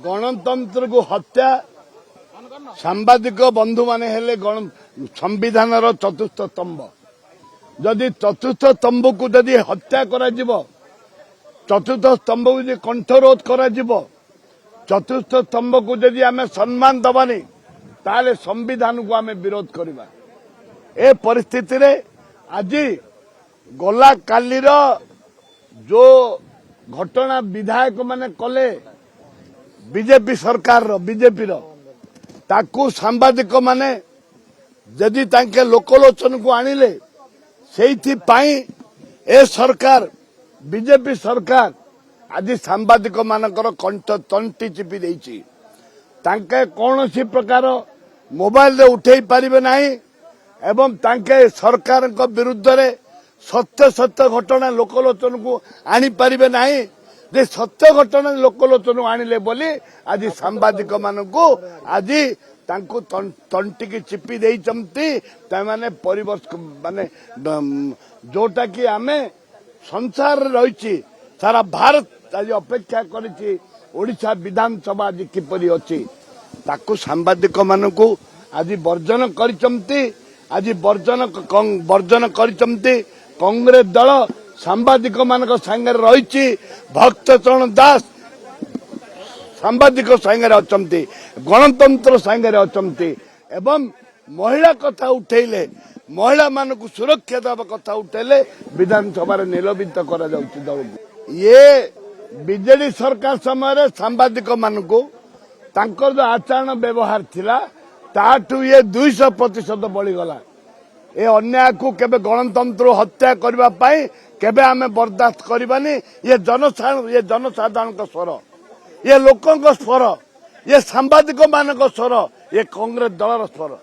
गणतंत्र को हत्या सांबादिक बंधु माने हेले संविधान चतुर्थ स्तंभ जदि चतुर्थ स्तंभ को जदि हत्या करा जिवो चतुर्थ स्तंभ को जदि कंठरोध करा जिवो चतुर्थ स्तंभ को जदि आमे सम्मान दबानी ताले संविधान को आमे विरोध करबा। ए परिस्थिति रे आज गला कालीर जो घटना विधायक माने कले बीजेपी सरकार बीजेपी ताकू सांबादिक माने जदि तांके लोकलोचन को आनिले सेइथि पाई ए सरकार बीजेपी सरकार आज सांबादिक मानकर कंठ तंटी चिपी देइछि। तांके कौनसी प्रकार मोबाइल रे उठेई पारिबे नाही एवं तांके सरकार को विरुद्ध रे सत्य सत्य घटना लोकलोचन को आनी पारिबे नाही जे सत्य घटना लोकलोचन आनिले बोली आज सांबादिक मानकू आज तांको तंटी की चिपी देइचंती तामाने परिवर्तन माने जोटा कि आमे संसार रहिछि सारा भारत आज अपेक्षा करिछि ओडिशा विधानसभा आज किपरि अछि ताकू सांबादिक मानकू आज वर्जन करिचंती आज वर्जन करिचंती कांग्रेस दल सांबादिक मानक संगे रहिछि भक्तचरण दास सांबादिक संगे अछंती गणतंत्र संगे अछंती एवं महिला कथा उठेले महिला मानक सुरक्षा देवा कथा उठेले विधानसभा निलंबित करा जाउछि दल ये बीजेडी सरकार समय सांबादिक मानक तांकर जो आचरण व्यवहार थिला ताठू ये 200% बढ़ीगला। ए अन्याय को केबे गणतंत्र हत्या करबा पाई केबे आमे बर्दाश्त करबानी। ये जनसाधारण का स्वर ये लोकों स्वर ये सांबादिक मानक स्वर ये कांग्रेस दलर स्वर।